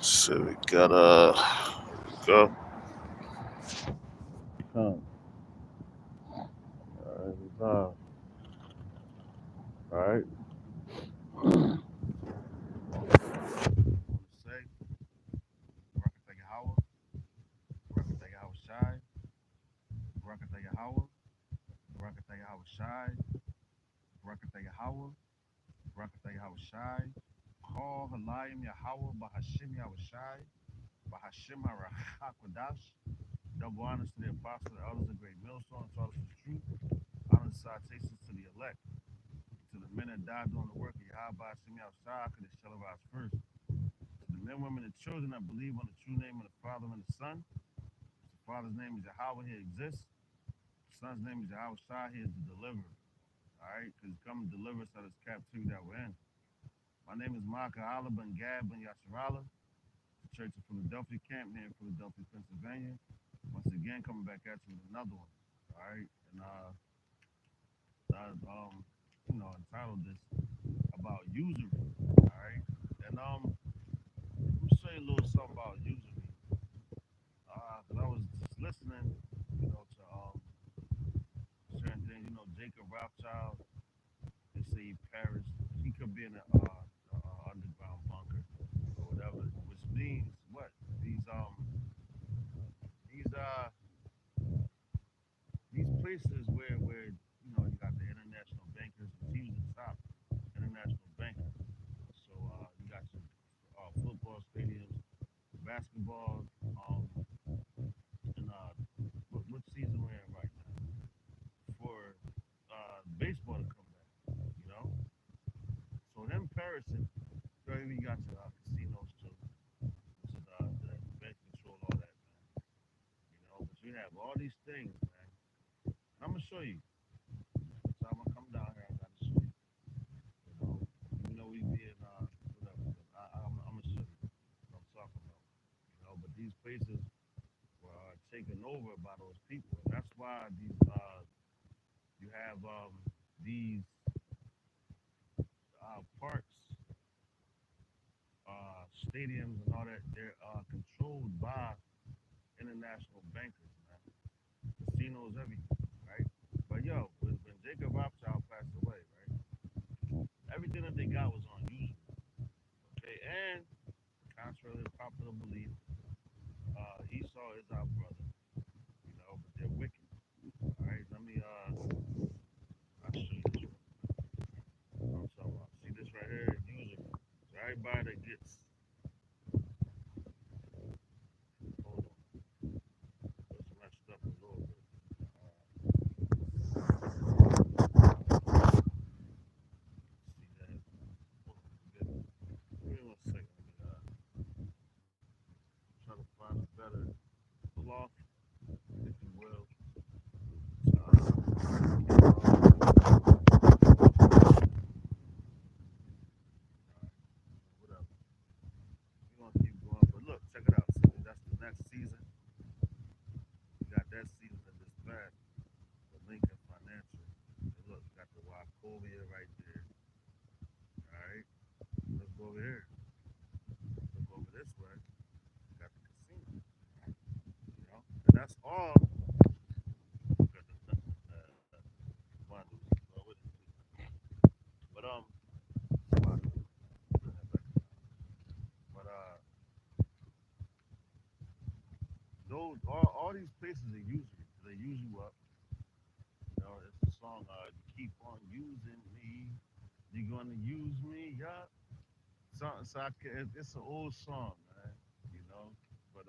So we gotta go. Come. Alright, we live. Alright. Say, Rakataya Hawa, Rakataya Hawa Shai, Rakataya Hawa, Rakataya Hawa Shai, Rakataya Hawa, Rakataya Hawa Shai, Call Halayim Yahweh, Bahashim Yahweh Shai, Bahashim Harachakwadash. Double honors to the apostles, the elders, a great millstone, taught us the truth. Honors and salutations to the elect, to the men that died doing the work of Yahweh, Shim Yahweh could they shall arise first. To the men, women, and children that believe on the true name of the Father and the Son. The Father's name is Yahweh, he exists. The Son's name is Yahweh Shai, he is the deliverer. All right, because come and deliver us out of this captivity that we're in. My name is Maka Allah Ben Gab Ben Yasharala, the Church of Philadelphia camp here in Philadelphia, Pennsylvania. Once again, coming back at you with another one. All right, and entitled this about usury. All right, and let me show you a little something about usury. Cause I was just listening, to certain things. Jacob Rothschild. They say he perished. He could be in a underground bunker or whatever, which means what? These these places where you got the international bankers. He was the top international banker. So you got your football stadiums, basketball, and what season we're in right now for baseball to come back. You know, so him perishing, you got your casinos too, which is the bank control, all that, man. But you have all these things, man. And I'm gonna show you. Next time I come down here, I gotta show you. You know, we be in whatever. I'm gonna show you what I'm talking about. But these places were taken over by those people, and that's why these you have these parks, stadiums, and all that. They're controlled by international bankers, man. Casinos, everything, right? But yo, when Jacob Rothschild passed away, right? Everything that they got was on usury. Okay, and contrary to popular belief, Esau is our brother, but they're wicked. All right, let me I'll show you this one. I'm talking about. See this right here, usury. So everybody that gets, hold on, it's messed up a little bit. See that? Hold on, give me 1 second. Try to find a better cloth, if you will. Whatever. We're gonna keep going, but look, check it out. See, that's the next season. You got that season that just passed, the Lincoln Financial. And look, you got the Wachovia right there. All right, let's go over here. Look over this way. You got the casino. And that's all. But but those all these places are usury. They use you up. It's a song. You keep on using me. You're gonna use me, yeah. It's an old song, man. You know, but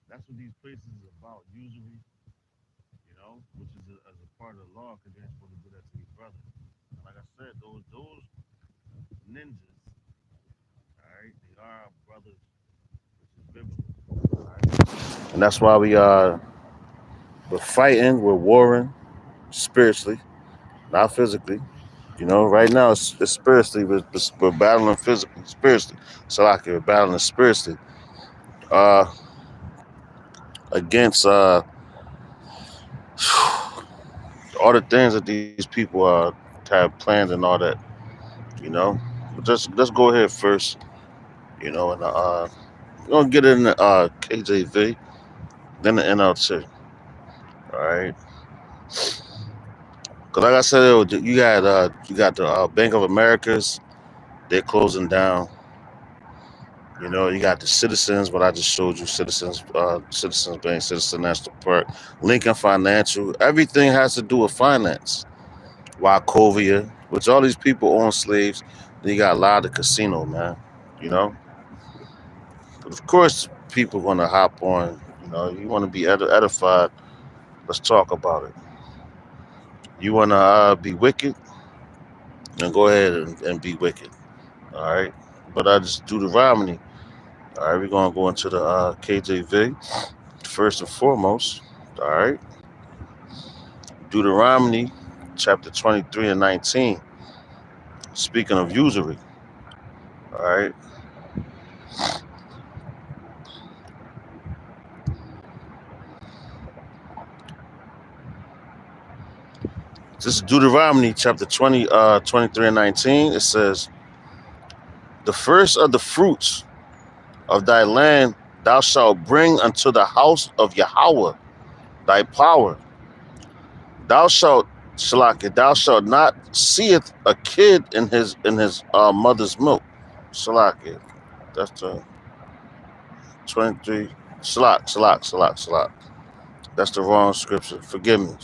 that's what these places is about. Usury, which is as a part of the law, because you're supposed to do that to your brother. And like I said, those ninjas, all right, they are our brothers, which is biblical. All right? And that's why we're fighting, we're warring spiritually, not physically. Right now it's spiritually, we're battling physically, spiritually. So like we're battling spiritually uh, against all the things that these people have planned and all that. But just let's go ahead first. And we're gonna get in the KJV, then the NLT. All right, because like I said, you got the Bank of Americas. They're closing down. You got the Citizens, what I just showed you, Citizens Bank, Citizen National Park, Lincoln Financial. Everything has to do with finance. Wachovia, which all these people own slaves. Then you got a lot of casino, man. You know, but of course, people gonna hop on. You want to be edified. Let's talk about it. You want to be wicked, then go ahead and be wicked. All right. But I just Deuteronomy. All right, we're gonna go into the KJV first and foremost. All right, Deuteronomy chapter 23 and 19. Speaking of usury. All right, this is Deuteronomy chapter 23 and 19. It says, "The first of the fruits of thy land thou shalt bring unto the house of Yahweh thy power. Thou shalt not seeth a kid in his mother's milk." Shalak. That's the 23. Salak. That's the wrong scripture. Forgive me.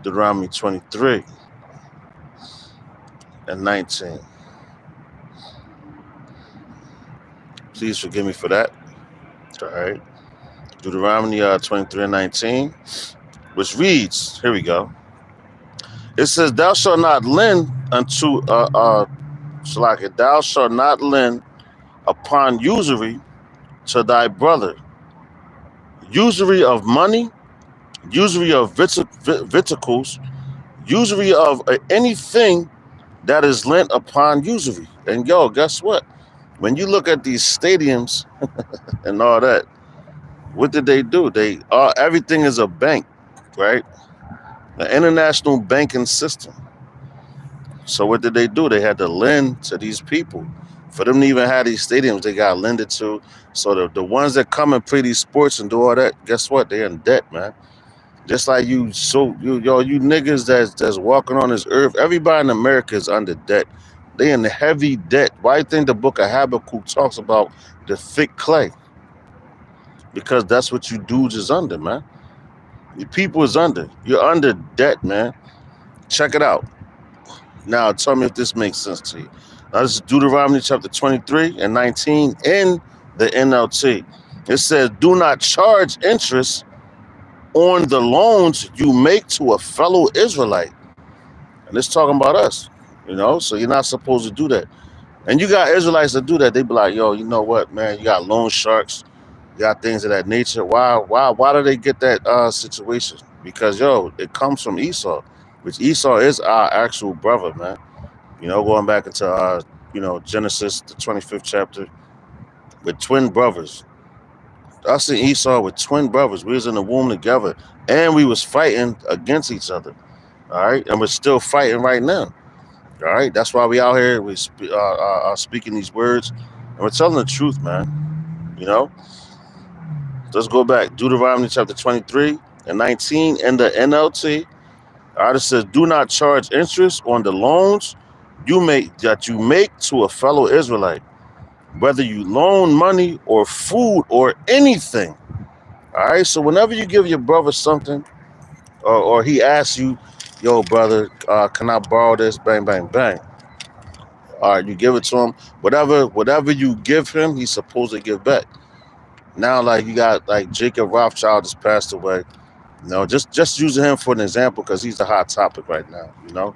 Deuteronomy 23 and 19. Please forgive me for that. All right. Deuteronomy 23 and 19, which reads, here we go. It says, "Thou shalt not lend unto, Salak, thou shalt not lend upon usury to thy brother. Usury of money, usury of viticles, usury of anything that is lent upon usury." And yo, guess what? When you look at these stadiums and all that, what did they do? Everything is a bank, right? The international banking system. So what did they do? They had to lend to these people. For them to even have these stadiums, they got lended to. So the ones that come and play these sports and do all that, guess what? They're in debt, man. Just like you niggas that's walking on this earth, everybody in America is under debt. They in heavy debt. Why do you think the book of Habakkuk talks about the thick clay? Because that's what you dudes is under, man. Your people is under. You're under debt, man. Check it out. Now tell me if this makes sense to you. Now this is Deuteronomy chapter 23 and 19 in the NLT. It says, "Do not charge interest on the loans you make to a fellow Israelite." And it's talking about us, so you're not supposed to do that. And you got Israelites that do that. They be like, "Yo, you know what, man? You got loan sharks, you got things of that nature. Why do they get that situation? Because yo, it comes from Esau, which Esau is our actual brother, man. Going back into Genesis, the 25th chapter, with twin brothers. Us and Esau were twin brothers. We was in the womb together, and we was fighting against each other. All right, and we're still fighting right now. All right, that's why we out here. Speaking these words, and we're telling the truth, man. Let's go back. Deuteronomy chapter 23 and 19 in the NLT. All right, it says, "Do not charge interest on the loans you make to a fellow Israelite, whether you loan money or food or anything." All right, so whenever you give your brother something, or he asks you, "Yo, brother, can I borrow this?" Bang, bang, bang. All right, you give it to him. Whatever you give him, he's supposed to give back. Now, like you got like Jacob Rothschild just passed away. Just using him for an example because he's the hot topic right now.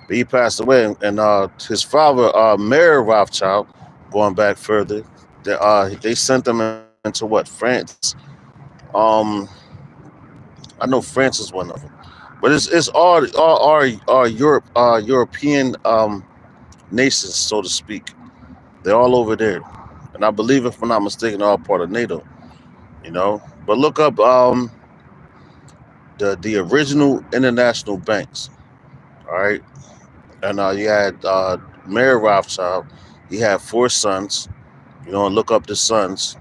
But he passed away, and his father, Mayor Rothschild, going back further, they sent him into what, France. Um, I know France is one of them, but it's all European nations, so to speak. They're all over there, and I believe, if I'm not mistaken, they're all part of NATO. But look up the original international banks. All right, and you had Mayor Rothschild. He had 4 sons, and look up the sons,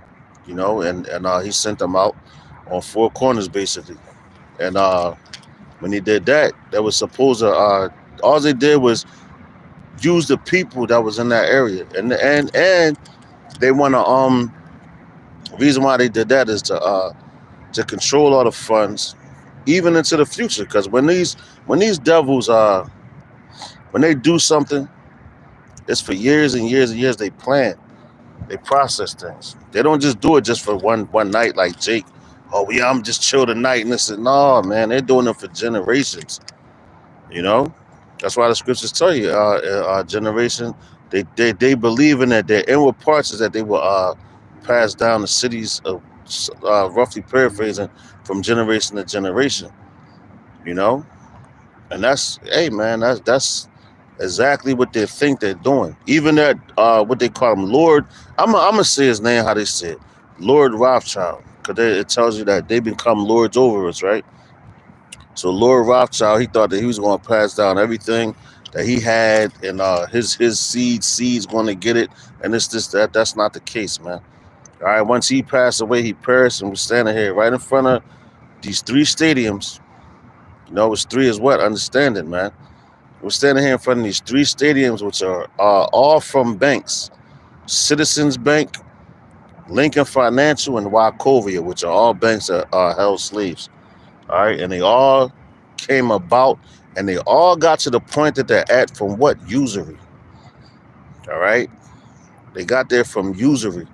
and he sent them out on 4 corners basically. And when he did that, that was supposed to all they did was use the people that was in that area, and they want to reason why they did that is to control all the funds even into the future, because when these devils when they do something, it's for years and years and years. They plan, they process things. They don't just do it just for one night like Jake. Oh yeah, I'm just chill tonight and this. No, man, they're doing it for generations. You know, that's why the scriptures tell you, generation. They believe in that their inward parts is that they will pass down the cities of, roughly paraphrasing, from generation to generation. You know, and that's, hey man, that's exactly what they think they're doing. Even that what they call him, Lord. I'm gonna say his name how they say it, Lord Rothschild, because it tells you that they become lords over us, right? So Lord Rothschild, he thought that he was going to pass down everything that he had, and his seeds going to get it, and this that. That's not the case, man. All right, once he passed away, he perished, and we're standing here right in front of these 3 stadiums. It's three is what? Understand it, man. We're standing here in front of these 3 stadiums, which are all from banks: Citizens Bank, Lincoln Financial, and Wachovia, which are all banks that held slaves. All right, and they all came about, and they all got to the point that they're at from what? Usury. All right, they got there from usury.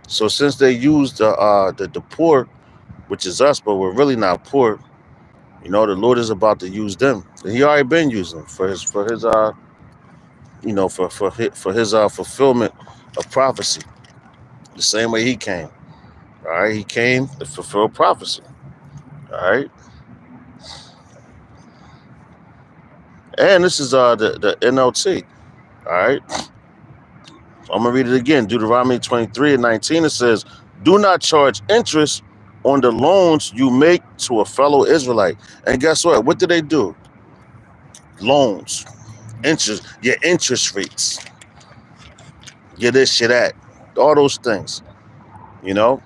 So since they used the poor, which is us, but we're really not poor, the Lord is about to use them. And he already been using them for his for his fulfillment of prophecy. The same way he came. All right, he came to fulfill prophecy. All right, and this is the NLT. All right. So I'm going to read it again. Deuteronomy 23:19, it says, do not charge interest on the loans you make to a fellow Israelite. And guess what? What do they do? Loans, interest, your interest rates, your this, your that, all those things, you know,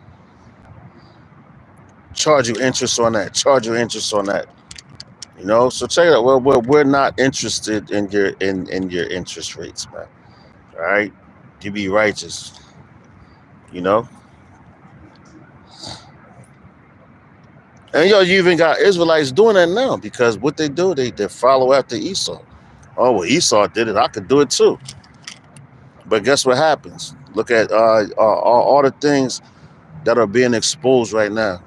charge you interest on that, charge you interest on that, So check it out. Well, we're not interested in your interest rates, man. All right. You be righteous, you know. And you even got Israelites doing that now, because what they do, they follow after Esau. Oh, well, Esau did it, I could do it too. But guess what happens? Look at all the things that are being exposed right now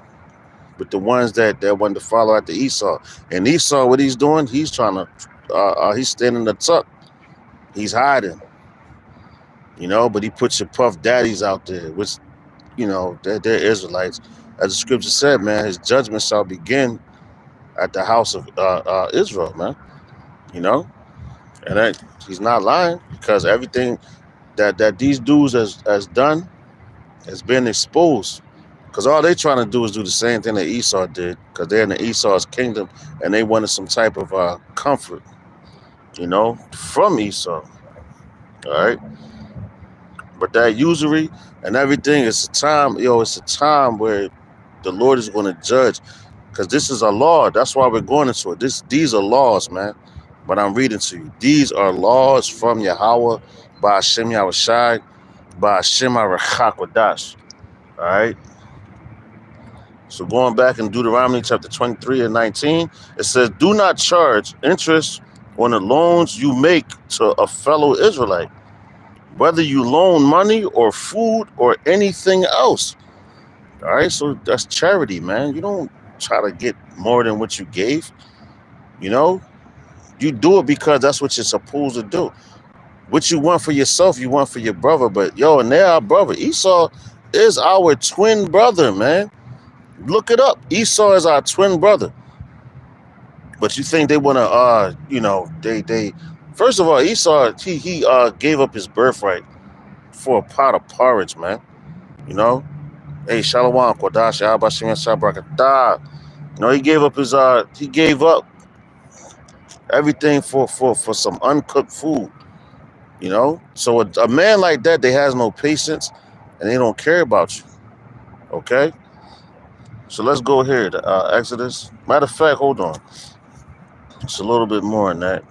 with the ones that want to follow after Esau. And Esau, what he's doing, he's trying to, he's standing the tuck. He's hiding, but he puts your puff daddies out there, which, they're Israelites. As the scripture said, man, his judgment shall begin at the house of Israel, man. You know, and that he's not lying, because everything that these dudes has done has been exposed. Because all they trying to do is do the same thing that Esau did, because they're in the Esau's kingdom, and they wanted some type of comfort, from Esau. All right, but that usury and everything, it's a time where the Lord is going to judge, because this is a law. That's why we're going into it. These are laws, man. But I'm reading to you. These are laws from Yahweh, by Hashem Yahushai, by Hashem HaRachakwadash. All right. So going back in Deuteronomy chapter 23:19, it says, do not charge interest on the loans you make to a fellow Israelite, whether you loan money or food or anything else. All right. So that's charity, man. You don't try to get more than what you gave. You do it because that's what you're supposed to do. What you want for yourself, you want for your brother. But and they're our brother. Esau is our twin brother, man. Look it up. Esau is our twin brother. But you think they want to, they first of all, Esau, he gave up his birthright for a pot of porridge, man. Hey, Shalom, Kodash, Abashim, Shabrakata. He gave up everything for some uncooked food. You know, so a man like that, they has no patience, and they don't care about you. Okay, so let's go here to Exodus. Matter of fact, hold on, it's a little bit more than that.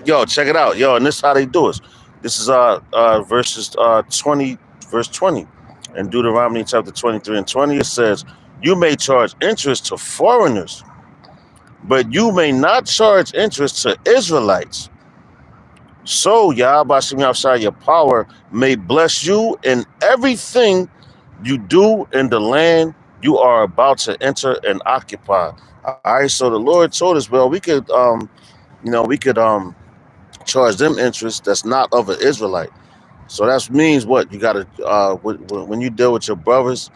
Yo, check it out, yo, and this is how they do it. This is verses 20, verse 20, in Deuteronomy chapter 23 and 20. It says, "You may charge interest to foreigners, but you may not charge interest to Israelites. So Yahweh Shem Yahshua, your power may bless you in everything you do in the land you are about to enter and occupy." All right, so the Lord told us, well, we could charge them interest that's not of an Israelite. So that means what? You got to, when you deal with your brothers,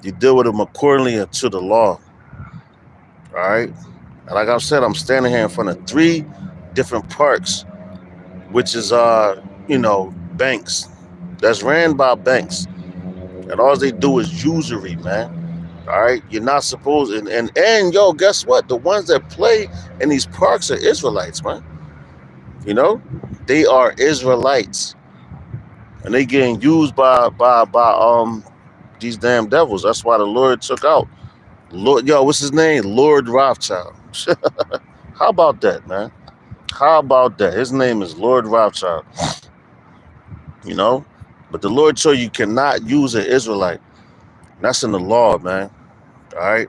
you deal with them accordingly to the law. All right. And like I said, I'm standing here in front of 3 different parks, which is, banks that's ran by banks. And all they do is usury, man. All right. You're not supposed, and yo, guess what? The ones that play in these parks are Israelites, man. You know, they are Israelites. And they getting used by these damn devils. That's why the Lord took out Lord. Yo, what's his name? Lord Rothschild. How about that, man? How about that? His name is Lord Rothschild. You know, but the Lord told you cannot use an Israelite. That's in the law, man. All right,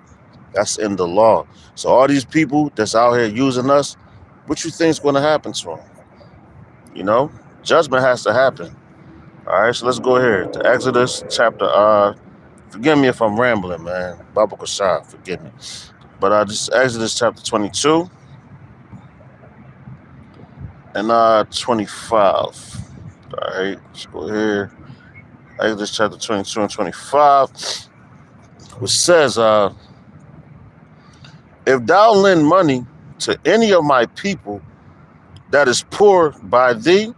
that's in the law. So all these people that's out here using us, what you think's going to happen to them? You know, judgment has to happen. All right, so let's go here to Exodus chapter. Forgive me if I'm rambling, man. Baba Kashah, forgive me. But just Exodus chapter 22 and 25. All right, let's go here. Exodus chapter 22 and 25, which says, "If thou lend money to any of my people that is poor by thee,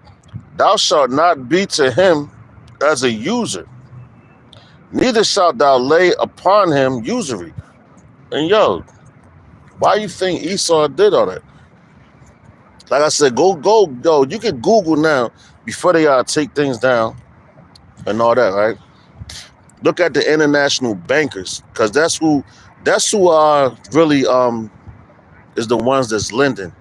thou shalt not be to him as a user, neither shalt thou lay upon him usury." And yo, why you think Esau did all that? Like I said, go. You can Google now before they take things down and all that, right? Look at the international bankers, because that's who are really is the ones that's lending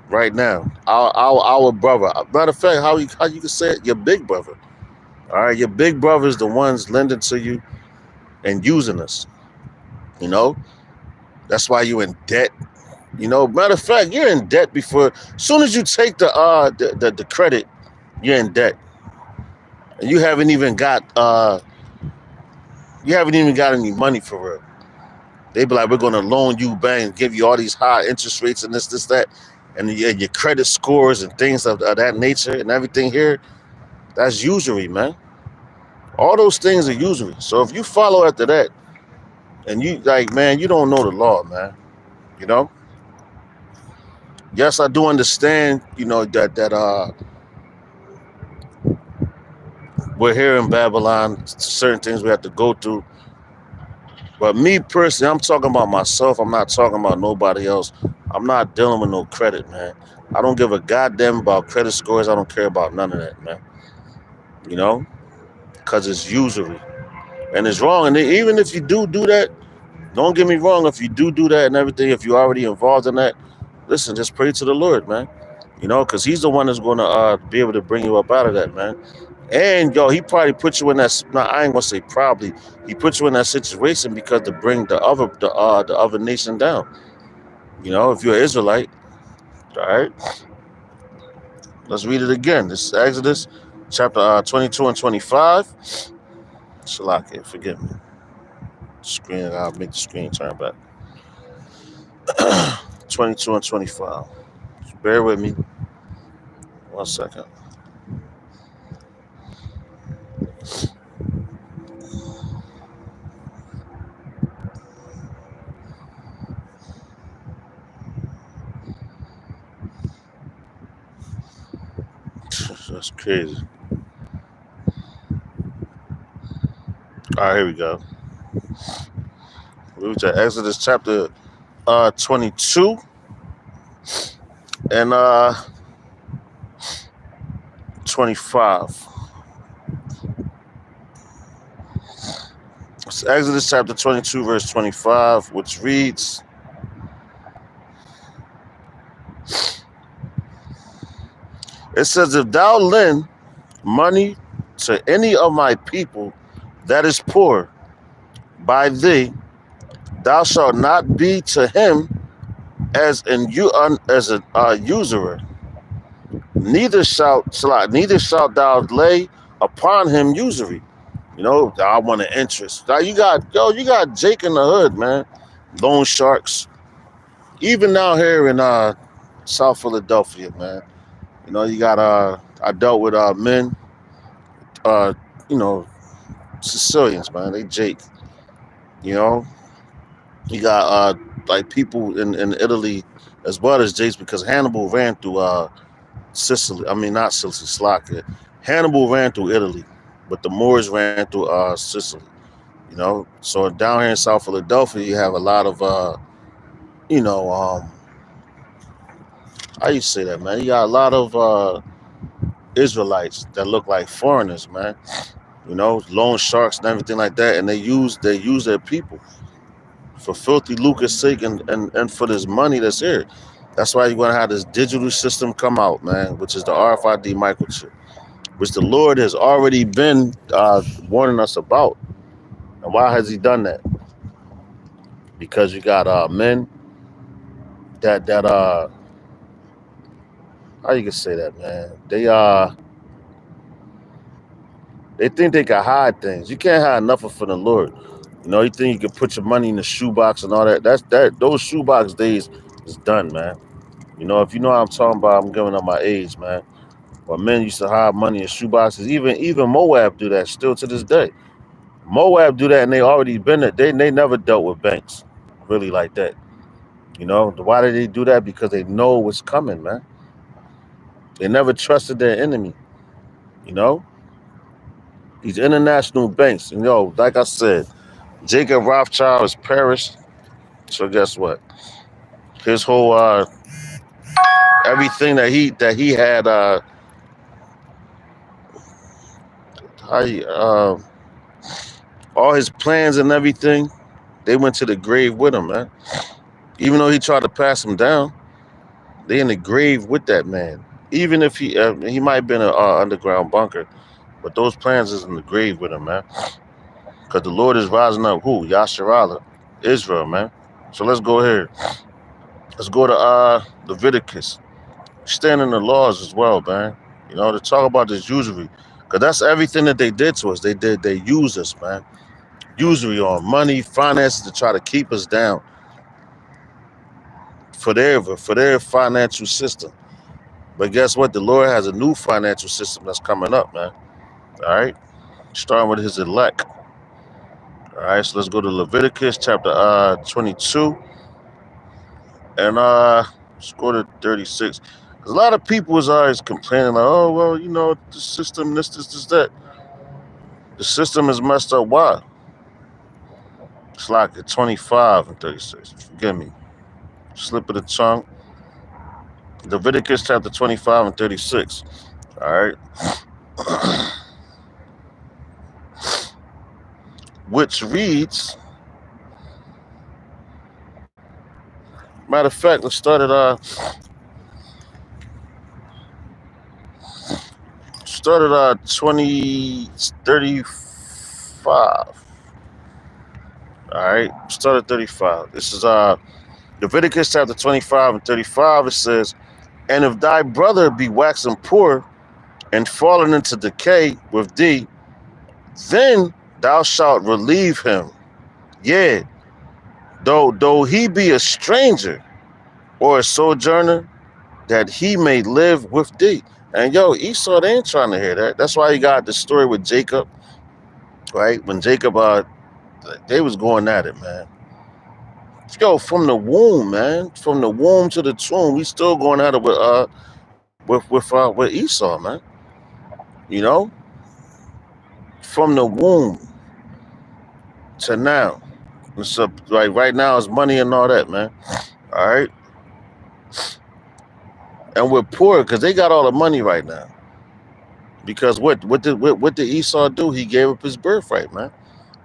right now. Our brother. Matter of fact, how you can say it, your big brother. All right, your big brother is the ones lending to you and using us. You know, that's why you in debt. You know, matter of fact, you're in debt before. As soon as you take the credit, you're in debt, and you haven't even got any money for real. They be like, we're gonna loan you bank, give you all these high interest rates and this, that, and your credit scores and things of that nature and everything here. That's usury, man. All those things are usury. So if you follow after that, and you like, man, you don't know the law, man. You know. Yes, I do understand. You know that we're here in Babylon. Certain things we have to go through. But me personally, I'm talking about myself. I'm not talking about nobody else. I'm not dealing with no credit, man. I don't give a goddamn about credit scores. I don't care about none of that, man. You know, because it's usury and it's wrong. And even if you do that, don't get me wrong. If you do that and everything, if you're already involved in that, listen, just pray to the Lord, man. You know, because He's the one that's going to be able to bring you up out of that, man. And yo, He probably put you in that. No, I ain't gonna say probably. He put you in that situation because to bring the other nation down. You know, if you're an Israelite, all right. Let's read it again. This is Exodus chapter 22 and 25. Shalaki, forgive me. Screen. I'll make the screen turn back. 22 and 25. Just bear with me. 1 second. That's crazy. All right, here we go. We to Exodus chapter 22 and 25. It's Exodus chapter 22, verse 25, which reads, it says, if thou lend money to any of my people that is poor by thee, thou shalt not be to him as an usurer, neither shalt thou lay upon him usury. I want an interest. Now you got Jake in the hood, man. Loan sharks. Even down here in South Philadelphia, man. You got I dealt with men, uh, you know, Sicilians, man. They Jake. You know, you got like people in Italy as well as Jakes because Hannibal ran through Sicily. I mean, not Sicily, Slovakia. Hannibal ran through Italy, but the Moors ran through Sicily. So down here in South Philadelphia, you have a lot of you know, how you say that, man? You got a lot of Israelites that look like foreigners, man. Loan sharks and everything like that, and they use their people for filthy lucre's sake and for this money that's here. That's why you're gonna have this digital system come out, man, which is the RFID microchip, which the Lord has already been warning us about. And why has He done that? Because you got men that how you can say that, man? They think they can hide things. You can't hide nothing from the Lord. You think you can put your money in the shoebox and all that. Those shoebox days is done, man. If you know what I'm talking about, I'm giving up my age, man. But men used to hide money in shoeboxes. Even Moab do that still to this day. Moab do that, and they already been there. They never dealt with banks really like that. Why did they do that? Because they know what's coming, man. They never trusted their enemy. You know, these international banks. And like I said, Jacob Rothschild has perished. So guess what? His whole everything that he had all his plans and everything, they went to the grave with him, man. Even though he tried to pass him down, they in the grave with that man. Even if he might have been an underground bunker, but those plans is in the grave with him, man. Because the Lord is rising up. Who? Yasharallah, Israel, man. So let's go here. Let's go to Leviticus. Stand in the laws as well, man. To talk about this usury. Because that's everything that they did to us. They used us, man. Usury on money, finances to try to keep us down for their financial system. But guess what? The Lord has a new financial system that's coming up, man. All right? Starting with his elect. All right, so let's go to Leviticus chapter 22. And let's go to 36. Because a lot of people is always complaining, like, oh, well, the system, this, that. The system is messed up. Why? It's like at 25 and 36. Forgive me. Slip of the tongue. Leviticus chapter 25 and 36. All right. Which reads, matter of fact, let's start at 35. All right, start at 35. This is Leviticus chapter 25 and 35. It says, and if thy brother be waxen poor and fallen into decay with thee, then thou shalt relieve him. Yeah, though he be a stranger or a sojourner, that he may live with thee. And Esau, they ain't trying to hear that. That's why you got the story with Jacob, right? When Jacob, they was going at it, man. From the womb, man, from the womb to the tomb, we still going at it with Esau, man. From the womb to now. So, right now it's money and all that, man. All right. And we're poor because they got all the money right now. Because what did Esau do? He gave up his birthright, man.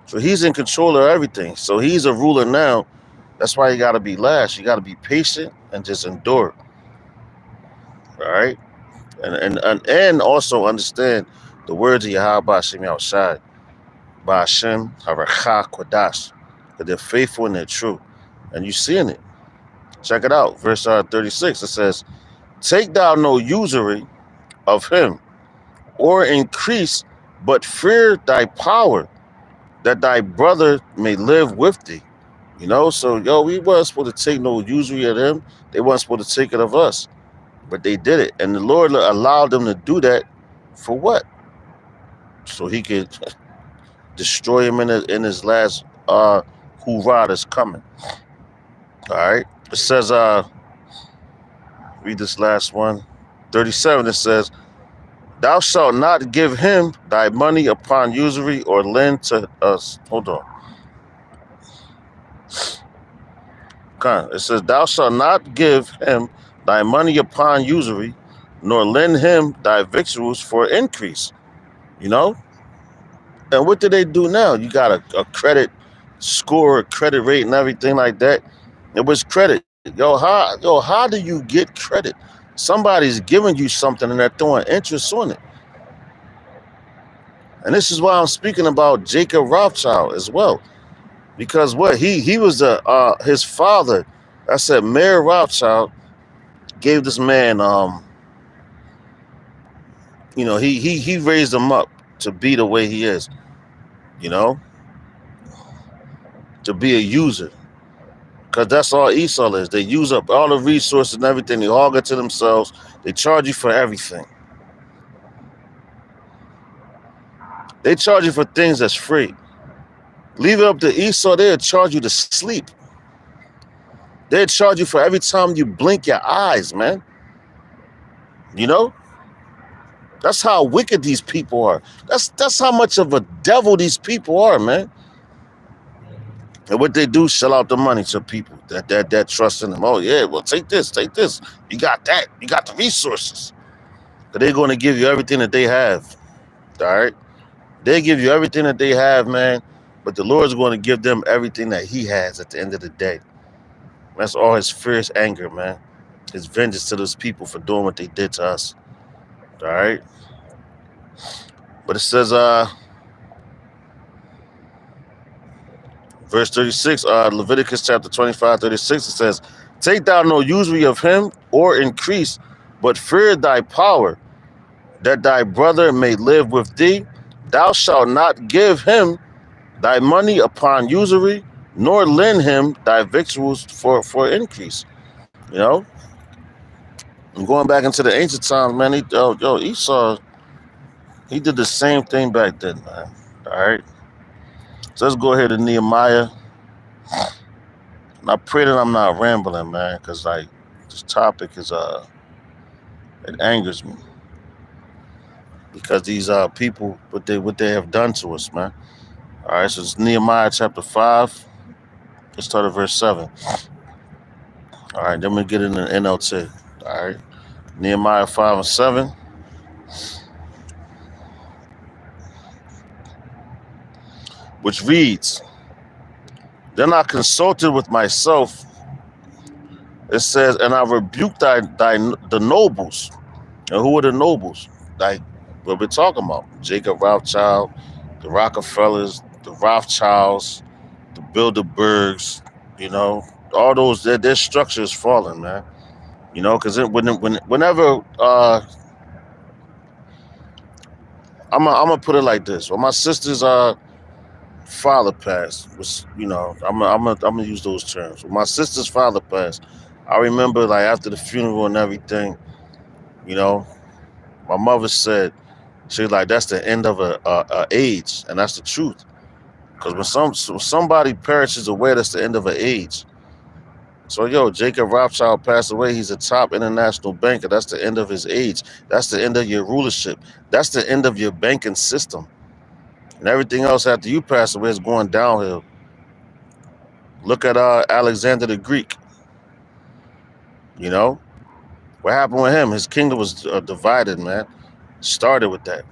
So he's in control of everything. So he's a ruler now. That's why you got to be last. You got to be patient and just endure. All right, and also understand the words of Yahweh Hashem outside. Ba'ashem Haracha Kodash. That they're faithful and they're true. And you seeing it. Check it out. Verse 36. It says, take thou no usury of him, or increase, but fear thy power, that thy brother may live with thee. You know, so we weren't supposed to take no usury of them. They weren't supposed to take it of us. But they did it. And the Lord allowed them to do that for what? So he could destroy him in his last hoorah that's coming. All right. It says, read this last one. 37, it says, thou shalt not give him thy money upon usury or lend to us. Hold on. Okay. It says, thou shalt not give him thy money upon usury, nor lend him thy victuals for increase. You know? And what do they do now? You got a credit score, a credit rate, and everything like that. It was credit. How do you get credit? Somebody's giving you something and they're throwing interest on it. And this is why I'm speaking about Jacob Rothschild as well. Because what he was his father, I said Mayor Rothschild gave this man he raised him up to be the way he is, you know, to be a user. Because that's all Esau is. They use up all the resources and everything. They hog it to themselves. They charge you for everything. They charge you for things that's free. Leave it up to Esau, they'll charge you to sleep. They'll charge you for every time you blink your eyes, man. You know? That's how wicked these people are. That's how much of a devil these people are, man. And what they do, shell out the money to people that trust in them. Oh yeah, well take this. You got that. You got the resources. But they're going to give you everything that they have. All right? They give you everything that they have, man. But the Lord's going to give them everything that he has at the end of the day. That's all his fierce anger, man. His vengeance to those people for doing what they did to us. All right? But it says, verse 36, Leviticus chapter 25, 36, it says, take thou no usury of him or increase, but fear thy power, that thy brother may live with thee. Thou shalt not give him thy money upon usury, nor lend him thy victuals for increase. You know? And going back into the ancient times, man, Esau, he did the same thing back then, man. All right? So let's go ahead to Nehemiah. And I pray that I'm not rambling, man, because like this topic is it angers me. Because these people, what they have done to us, man. All right, so it's Nehemiah chapter 5. Let's start at verse 7. All right, then we get in the NLT. All right, Nehemiah 5 and 7. Which reads, then I consulted with myself. It says, and I rebuked the nobles. And who are the nobles? Like what we're talking about. Jacob Rothschild, the Rockefellers, the Rothschilds, the Bilderbergs, you know, all those, their structure is falling, man. You know, because whenever, I'm gonna put it like this. When my sister's father passed, was, you know, I'm gonna use those terms. When my sister's father passed, I remember like after the funeral and everything, you know, my mother said, she was like, that's the end of a age, and that's the truth. Because when somebody perishes away, that's the end of an age. So, Jacob Rothschild passed away. He's a top international banker. That's the end of his age. That's the end of your rulership. That's the end of your banking system. And everything else after you pass away is going downhill. Look at Alexander the Greek. You know? What happened with him? His kingdom was divided, man. Started with that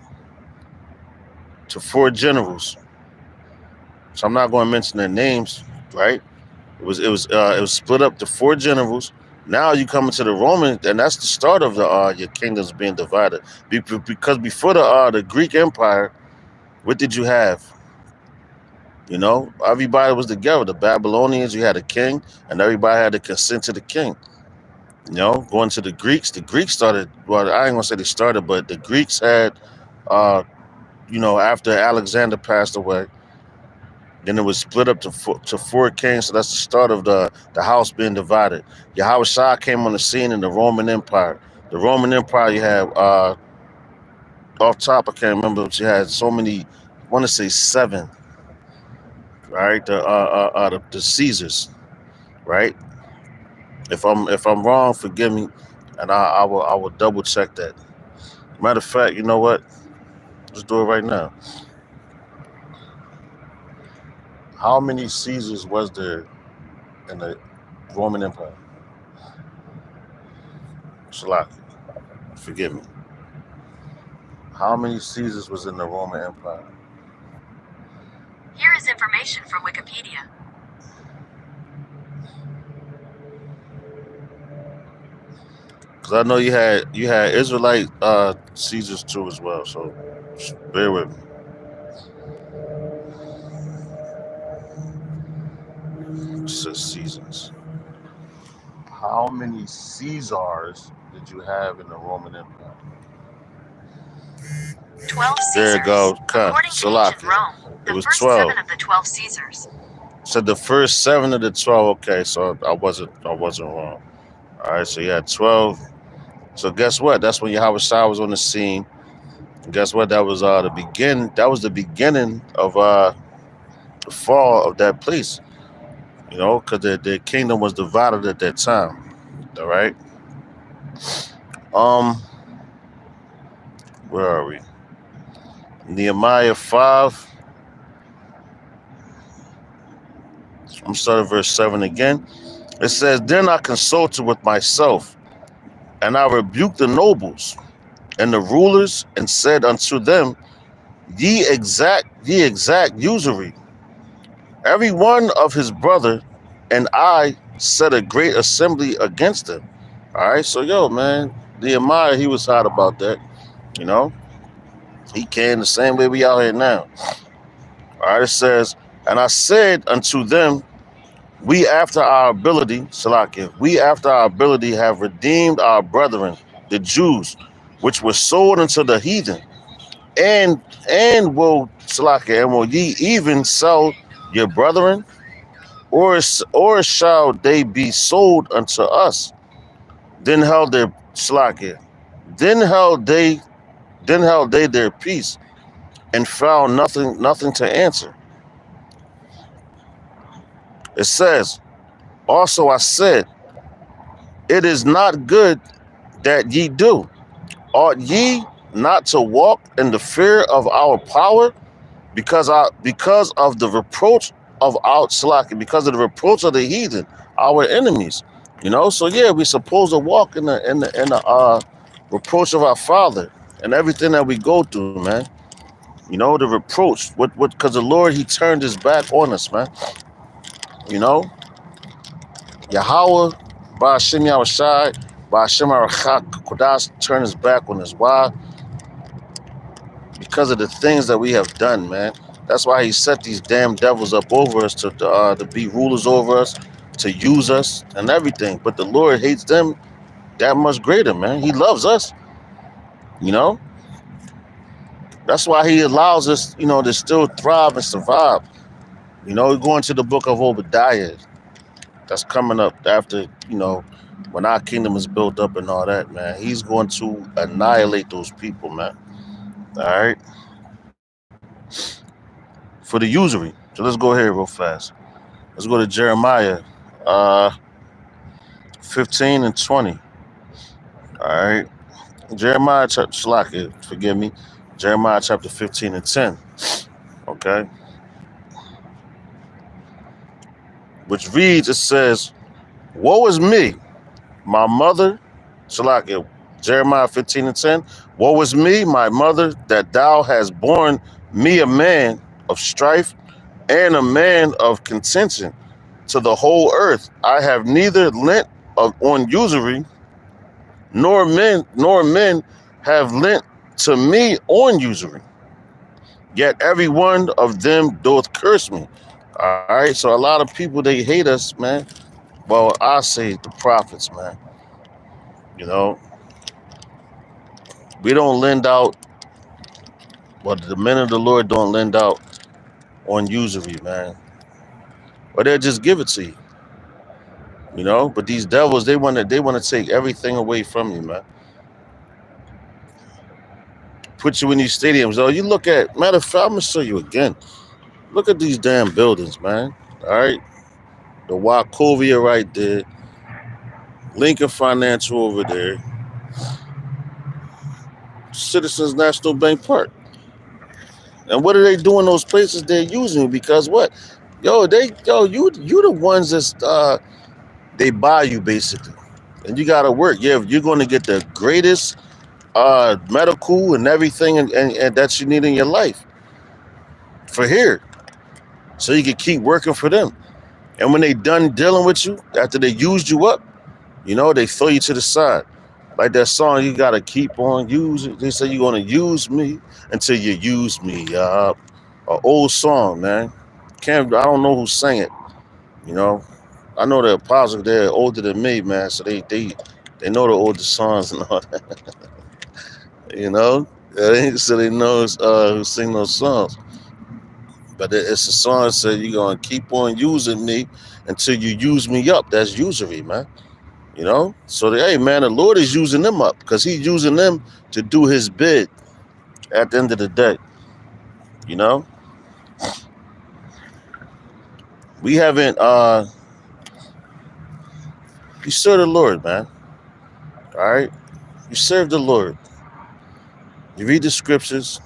to four generals. So I'm not going to mention their names, right? It was split up to four generals. Now you come into the Roman, and that's the start of the your kingdoms being divided. Because before the Greek Empire, what did you have? You know, everybody was together. The Babylonians, you had a king, and everybody had to consent to the king. You know, going to the Greeks started. Well, I ain't gonna say they started, but the Greeks had, uh, after Alexander passed away, then it was split up to four kings. So that's the start of the house being divided. Yahweh Shah came on the scene in the Roman Empire. The Roman Empire, you had off top, I can't remember, but you had so many. I want to say seven, right? The Caesars, right? If I'm wrong, forgive me, and I will double check that. Matter of fact, you know what? Let's do it right now. How many Caesars was there in the Roman Empire? Shalak, forgive me. How many Caesars was in the Roman Empire? Here is information from Wikipedia. Because I know you had Israelite Caesars too as well. So bear with me. It says Caesars. How many Caesars did you have in the Roman Empire? 12 Caesars. There it goes. According to ancient Rome, It the was first 12. 7 of the 12 Caesars. So the first 7 of the 12. Okay, so I wasn't wrong. All right, so you had 12. So guess what? That's when Yahweh Shah was on the scene. And guess what? That was the begin. That was the beginning of the fall of that place. You know, because the kingdom was divided at that time. All right. Um, where are we? Nehemiah 5. I'm starting verse 7 again. It says, "Then I consulted with myself, and I rebuked the nobles and the rulers, and said unto them, ye exact usury, every one of his brother, and I set a great assembly against them." All right, so yo, man, Nehemiah, he was hot about that. You know, he came the same way we out here now. All right, it says, "And I said unto them, we after our ability, Salakia, we after our ability have redeemed our brethren, the Jews, which were sold unto the heathen, and will Salakia, and will ye even sell your brethren, or shall they be sold unto us?" Then held their Salakia, then held they their peace, and found nothing to answer. It says, "Also I said, it is not good that ye do. Ought ye not to walk in the fear of our power, because of the reproach of our Salaki, because of the reproach of the heathen, our enemies." You know, so yeah, we're supposed to walk in the reproach of our Father and everything that we go through, man. You know, the reproach, what, because the Lord, He turned His back on us, man. You know, Yahweh, Ba'ashem Yahushai, Ba'ashem Arachak Kodash, turned His back on us. Why? Because of the things that we have done, man. That's why He set these damn devils up over us to be rulers over us, to use us and everything. But the Lord hates them that much greater, man. He loves us, you know. That's why He allows us, to still thrive and survive. You know, we go into the book of Obadiah. That's coming up after, when our kingdom is built up and all that, man. He's going to annihilate those people, man. All right. For the usury. So let's go here real fast. Let's go to Jeremiah uh, 15 and 20. All right. Jeremiah chapter, Shalaki, forgive me. Jeremiah chapter 15 and 10. Okay. Which reads, it says, "Woe is me, my mother," Shalaki, Jeremiah 15:10. Woe is me, my mother, that thou hast borne me a man of strife and a man of contention to the whole earth. I have neither lent on usury, nor men have lent to me on usury. Yet every one of them doth curse me. All right, so a lot of people, they hate us, man. Well, I say the prophets, man. You know, we don't lend out, but the men of the Lord don't lend out on usury, man. Or they'll just give it to you, you know. But these devils, they want to take everything away from you, man. Put you in these stadiums. Oh, you look at, matter of fact, I'm gonna show you again. Look at these damn buildings, man. All right, the Wachovia right there, Lincoln Financial over there, Citizens National Bank Park. And what are they doing? Those places they're using because what? You the ones that's they buy you basically, and you gotta work. Yeah, you're going to get the greatest medical and everything, and that you need in your life for here, so you can keep working for them. And when they done dealing with you after they used you up, they throw you to the side. Like that song, you gotta keep on using. They say you're gonna use me until you use me up. An old song, man. I don't know who sang it. You know, I know the apostles, they're older than me, man. So they know the older songs and all that. You know, so they know who sing those songs. But it's a song that says you're gonna keep on using me until you use me up. That's usury, man. So hey, man, the Lord is using them up because He's using them to do His bid at the end of the day. You know, we haven't. You serve the Lord, man. All right, you serve the Lord. You read the scriptures,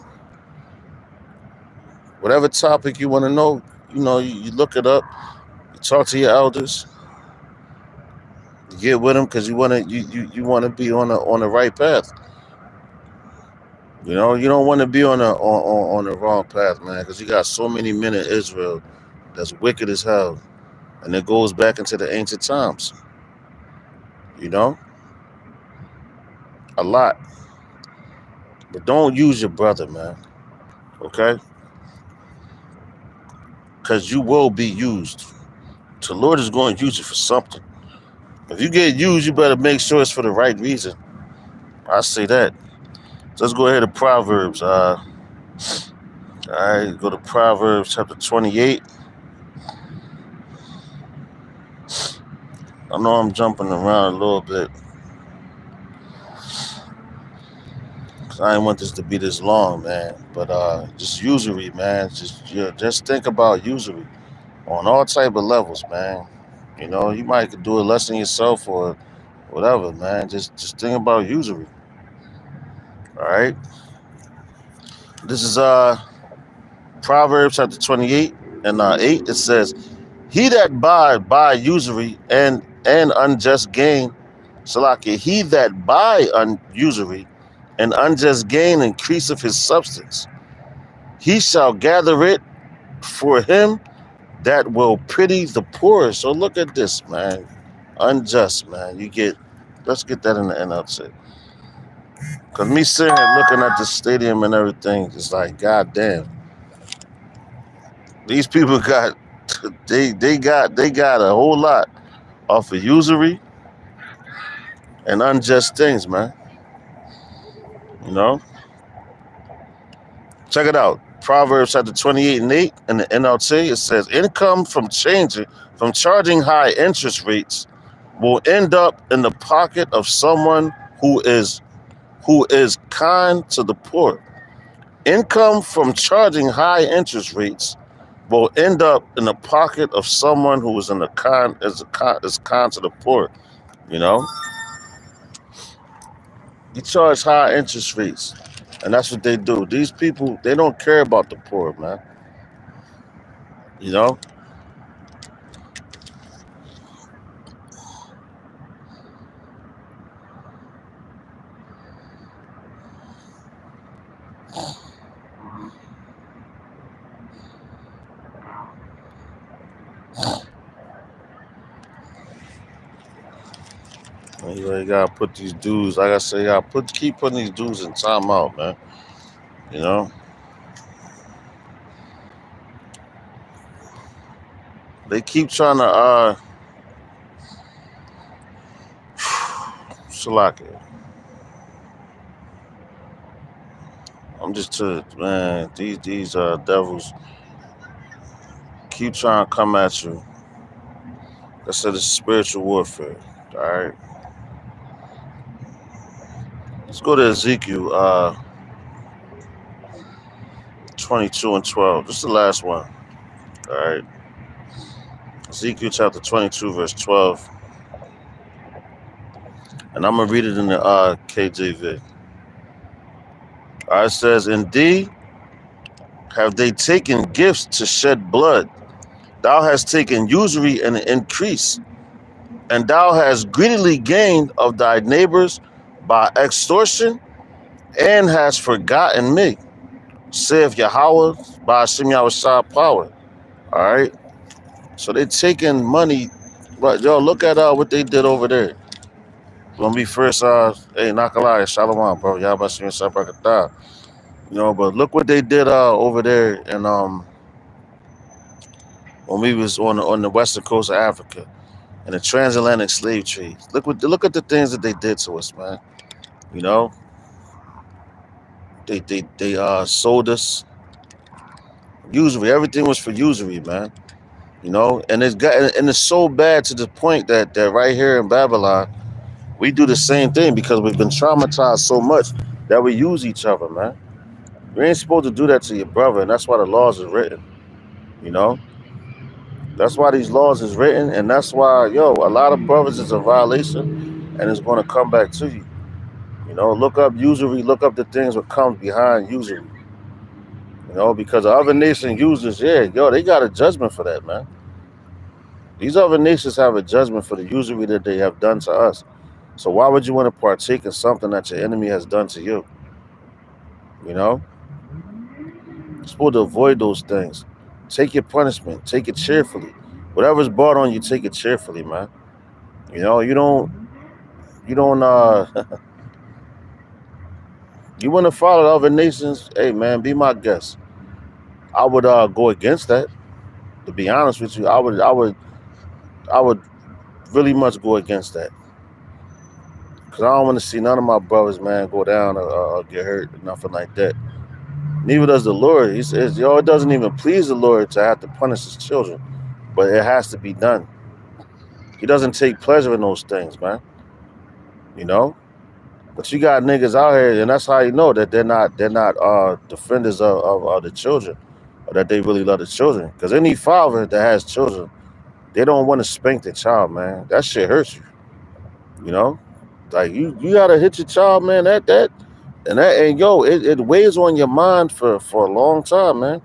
whatever topic you want to know. You look it up. You talk to your elders. You get with them because you want to be on the right path. You don't want to be on the wrong path, man, because you got so many men in Israel that's wicked as hell, and it goes back into the ancient times. You know, a lot. But don't use your brother, man. Okay, because you will be used. The Lord is going to use you for something. If you get used, you better make sure it's for the right reason. I say that. So let's go ahead to Proverbs. All right, go to Proverbs chapter 28. I know I'm jumping around a little bit. Cause I didn't want this to be this long, man. But just usury, man. Just think about usury on all type of levels, man. You might could do a lesson yourself or whatever, man. Just think about usury. All right. This is Proverbs chapter 28 and 8. It says, "He that buy usury and unjust gain, Salaki, he that buy usury and unjust gain increaseth his substance. He shall gather it for him that will pity the poor." So look at this, man. Unjust, man. Let's get that in the NLT. Because me sitting here looking at the stadium and everything, it's like, goddamn. These people got, they got a whole lot off of usury and unjust things, man. You know? Check it out. Proverbs chapter 28 and 8 in the NLT, it says, income from charging high interest rates will end up in the pocket of someone who is kind to the poor. Income from charging high interest rates will end up in the pocket of someone who is kind to the poor. You know, you charge high interest rates, and that's what they do. These people, they don't care about the poor, man. You know, You gotta put these dudes, like I say, you gotta keep putting these dudes in timeout, man. You know, they keep trying to Salaki. I'm just to man, these devils keep trying to come at you. I said it's spiritual warfare. All right, let's go to Ezekiel 22 and 12. This is the last one. All right, Ezekiel chapter 22 verse 12, and I'm gonna read it in the KJV. All right, it says, "Indeed, have they taken gifts to shed blood? Thou hast taken usury and increase, and thou hast greedily gained of thy neighbors by extortion, and hast forgotten me, saith Yahweh by Hashem Yahushua power." All right, so they taking money, but yo, look at what they did over there when we first hey, Nakalai, Shalom, bro, Yabashim Sabrakatah. You know, but look what they did over there, and when we was on the western coast of Africa and the transatlantic slave trade. Look at the things that they did to us, man. You know, they sold us usury. Everything was for usury, man. You know, and it's so bad to the point that right here in Babylon, we do the same thing because we've been traumatized so much that we use each other, man. You ain't supposed to do that to your brother, and that's why the laws is written. You know, that's why these laws is written, and that's why, yo, a lot of brothers is a violation, and it's going to come back to you. You know, look up usury, look up the things that comes behind usury. You know, because the other nation users, yeah, yo, they got a judgment for that, man. These other nations have a judgment for the usury that they have done to us. So why would you want to partake in something that your enemy has done to you? You know, you're supposed to avoid those things. Take your punishment. Take it cheerfully. Whatever's brought on you, take it cheerfully, man. You know, you don't you want to follow the other nations, hey man, be my guest. I would go against that. To be honest with you, I would really much go against that. Cause I don't want to see none of my brothers, man, go down or get hurt or nothing like that. Neither does the Lord. He says, yo, it doesn't even please the Lord to have to punish his children, but it has to be done. He doesn't take pleasure in those things, man. You know. But you got niggas out here, and that's how you know that they're not defenders of the children, or that they really love the children. Because any father that has children, they don't want to spank their child, man. That shit hurts you. You know, like you gotta hit your child, man. And yo, it weighs on your mind for a long time, man.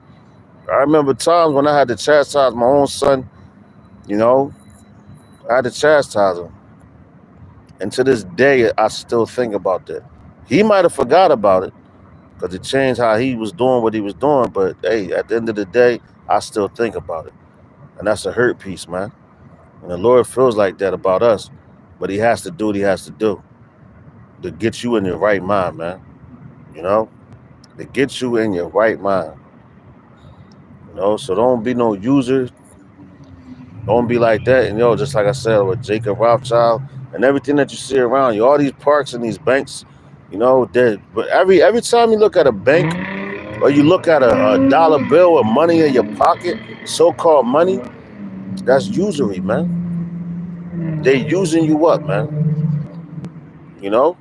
I remember times when I had to chastise my own son. You know, I had to chastise him, and to this day, I still think about that. He might have forgot about it because it changed how he was doing what he was doing. But hey, at the end of the day, I still think about it, and that's a hurt piece, man. And the Lord feels like that about us, but He has to do what He has to do to get you in your right mind, man. You know, to get you in your right mind. You know, so don't be no user. Don't be like that. And yo, just like I said with Jacob Rothschild and everything that you see around you, all these parks and these banks, you know, but every time you look at a bank or you look at a dollar bill or money in your pocket, so-called money, that's usury, man. They using you up, man. You know,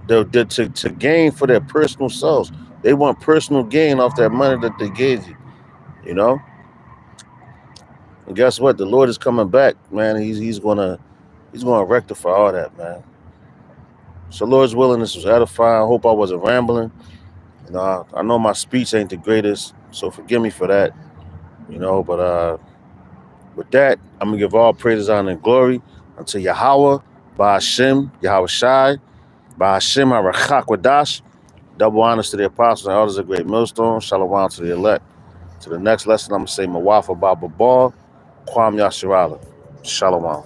they're to gain for their personal selves. They want personal gain off that money that they gave you. You know, and guess what? The Lord is coming back, man. He's gonna rectify all that, man. So Lord's willing, this was edifying. I hope I wasn't rambling. You know, I know my speech ain't the greatest, so forgive me for that. You know, but with that, I'm gonna give all praises, honor, and glory unto Yahweh, by Hashem, Yahweh Shai, by Hashem, Harachak Wadash. Double honors to the apostles and elders of Great Millstone. Shalom to the elect. To the next lesson, I'm gonna say Mawafa Baba Ball, Kwam Yashirala. Shalom.